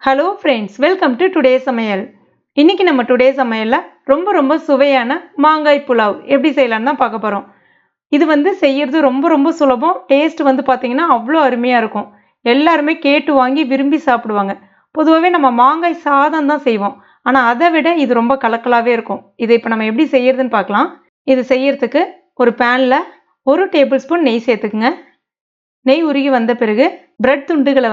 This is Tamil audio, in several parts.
Hello friends, welcome to today சமையல். இன்றைக்கி நம்ம டுடே சமையலில் ரொம்ப சுவையான மாங்காய் புலாவ் எப்படி செய்யலான்னு தான் பார்க்க போகிறோம். இது செய்கிறது ரொம்ப சுலபம். டேஸ்ட் பார்த்திங்கன்னா அவ்வளோ அருமையாக இருக்கும். எல்லாருமே கேட்டு வாங்கி விரும்பி சாப்பிடுவாங்க. பொதுவாகவே நம்ம மாங்காய் சாதம் தான் செய்வோம், ஆனால் அதை விட இது ரொம்ப கலக்கலாகவே இருக்கும். இதை இப்போ நம்ம எப்படி செய்யறதுன்னு பார்க்கலாம். இது செய்யறதுக்கு ஒரு பேனில் 1 டேபிள் ஸ்பூன் நெய் சேர்த்துக்குங்க. நெய் உருகி வந்த பிறகு பிரெட் துண்டுகளை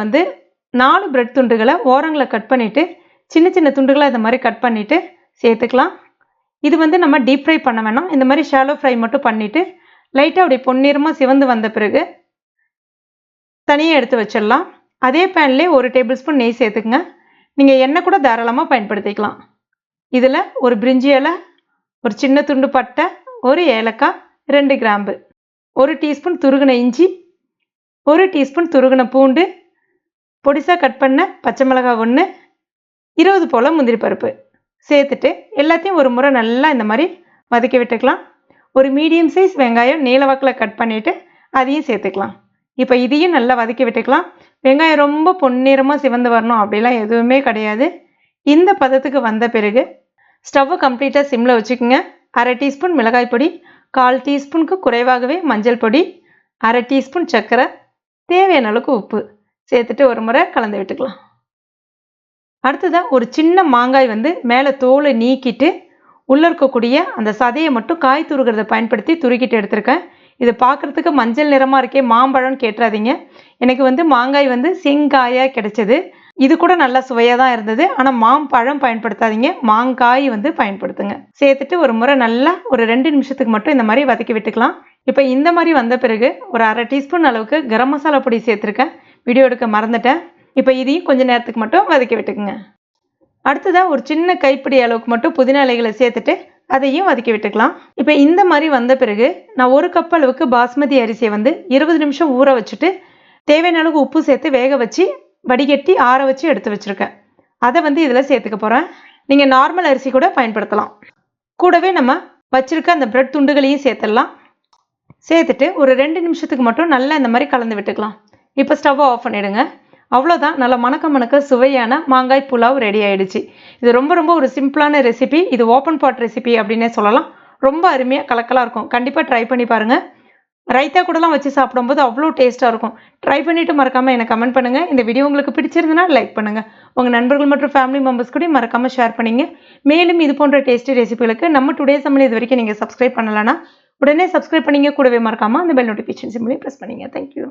4 பிரெட் துண்டுகளை ஓரங்களை கட் பண்ணிவிட்டு சின்ன துண்டுகளை இந்த மாதிரி கட் பண்ணிவிட்டு சேர்த்துக்கலாம். இது நம்ம டீப் ஃப்ரை பண்ண வேணாம், இந்த மாதிரி ஷாலோ ஃப்ரை மட்டும் பண்ணிவிட்டு லைட்டாக அப்படி பொன்னிறமாக சிவந்து வந்த பிறகு தனியாக எடுத்து வச்சிடலாம். அதே பேன்லேயே 1 டேபிள் ஸ்பூன் நெய் சேர்த்துக்குங்க. நீங்கள் எண்ணெய் கூட தாராளமாக பயன்படுத்திக்கலாம். இதில் ஒரு பிரிஞ்சி இலை, ஒரு சின்ன துண்டு பட்டை, ஒரு ஏலக்காய், 2 கிராம்பு, 1 டீஸ்பூன் துருகின இஞ்சி, 1 டீஸ்பூன் துருகின பூண்டு, பொடிசாக கட் பண்ண பச்சை மிளகாய் 1, 20 போல் முந்திரி பருப்பு சேர்த்துட்டு எல்லாத்தையும் ஒரு முறை நல்லா இந்த மாதிரி வதக்கி விட்டுக்கலாம். ஒரு மீடியம் சைஸ் வெங்காயம் நீளவாக்கில் கட் பண்ணிவிட்டு அதையும் சேர்த்துக்கலாம். இப்போ இதையும் நல்லா வதக்கி விட்டுக்கலாம். வெங்காயம் ரொம்ப பொன்னிறமாக சிவந்து வரணும் அப்படிலாம் எதுவுமே கிடையாது. இந்த பதத்துக்கு வந்த பிறகு ஸ்டவ்வை கம்ப்ளீட்டாக சிம்மில் வச்சுக்கோங்க. 1/2 டீஸ்பூன் மிளகாய் பொடி, 1/4 டீஸ்பூனுக்கு குறைவாகவே மஞ்சள் பொடி, 1/2 டீஸ்பூன் சர்க்கரை, தேவையான அளவுக்கு உப்பு சேர்த்துட்டு ஒரு முறை கலந்து விட்டுக்கலாம். அடுத்ததாக ஒரு சின்ன மாங்காய் மேலே தோலை நீக்கிட்டு உள்ளே இருக்கக்கூடிய அந்த சதையை மட்டும் காய் துருகிறத பயன்படுத்தி துருக்கிட்டு எடுத்திருக்கேன். இது பார்க்குறதுக்கு மஞ்சள் நிறமாக இருக்கே, மாம்பழம்னு கேட்டுறாதீங்க. எனக்கு மாங்காய் செங்காயாக கிடைச்சது. இது கூட நல்லா சுவையாக தான் இருந்தது. ஆனால் மாம்பழம் பயன்படுத்தாதீங்க, மாங்காய் பயன்படுத்துங்க. சேர்த்துட்டு ஒரு முறை நல்லா ஒரு 2 நிமிஷத்துக்கு மட்டும் இந்த மாதிரி வதக்கி விட்டுக்கலாம். இப்போ இந்த மாதிரி வந்த பிறகு ஒரு 1/2 டீஸ்பூன் அளவுக்கு கரம் மசாலா பொடி சேர்த்துருக்கேன். வீடியோ எடுக்க மறந்துட்டேன். இப்போ இதையும் கொஞ்சம் நேரத்துக்கு மட்டும் வதக்கி விட்டுக்குங்க. அடுத்ததாக ஒரு சின்ன கைப்பிடி அளவுக்கு மட்டும் புதினா இலைகளை சேர்த்துட்டு அதையும் வதக்கி விட்டுக்கலாம். இப்போ இந்த மாதிரி வந்த பிறகு நான் 1 கப் அளவுக்கு பாஸ்மதி அரிசியை 20 நிமிஷம் ஊற வச்சுட்டு தேவையான அளவுக்கு உப்பு சேர்த்து வேக வச்சு வடிகட்டி ஆற வச்சு எடுத்து வச்சுருக்கேன். அதை இதில் சேர்த்துக்க போகிறேன். நீங்கள் நார்மல் அரிசி கூட பயன்படுத்தலாம். கூடவே நம்ம வச்சுருக்க அந்த பிரெட் துண்டுகளையும் சேர்த்துடலாம். சேர்த்துட்டு ஒரு 2 நிமிஷத்துக்கு மட்டும் நல்லா இந்த மாதிரி கலந்து விட்டுக்கலாம். இப்போ ஸ்டவ்வை ஆஃப் பண்ணிவிடுங்க. அவ்வளோதான், நல்லா மணக்க சுவையான மாங்காய் புலாவ் ரெடி ஆகிடுச்சு. இது ரொம்ப ஒரு சிம்பிளான ரெசிபி. இது ஓப்பன் பாட் ரெசிபி அப்படின்னே சொல்லலாம். ரொம்ப அருமையாக கலக்கலாக இருக்கும். கண்டிப்பாக ட்ரை பண்ணி பாருங்கள். ரைத்தா கூடலாம் வச்சு சாப்பிடும்போது அவ்வளோ டேஸ்ட்டாக இருக்கும். ட்ரை பண்ணிவிட்டு மறக்காமல் எனக்கு கமெண்ட் பண்ணுங்கள். இந்த வீடியோ உங்களுக்கு பிடிச்சிருந்ததுன்னா லைக் பண்ணுங்கள். உங்கள் நண்பர்கள் மற்றும் ஃபேமிலி மெம்பர்ஸ் கூட மறக்காமல் ஷேர் பண்ணிங்க. மேலும் இது போன்ற டேஸ்டி ரெசிபிகளுக்கு நம்ம டுடே சமையல் இது வரைக்கும் நீங்கள் சப்ஸ்கிரைப் பண்ணலைன்னா உடனே சப்ஸ்கிரைப் பண்ணிங்க. கூடவே மறக்காமல் அந்த பெல் நோட்டிஃபிகேஷன் சிம்லையும் ப்ரெஸ் பண்ணிங்க. தேங்க்யூ.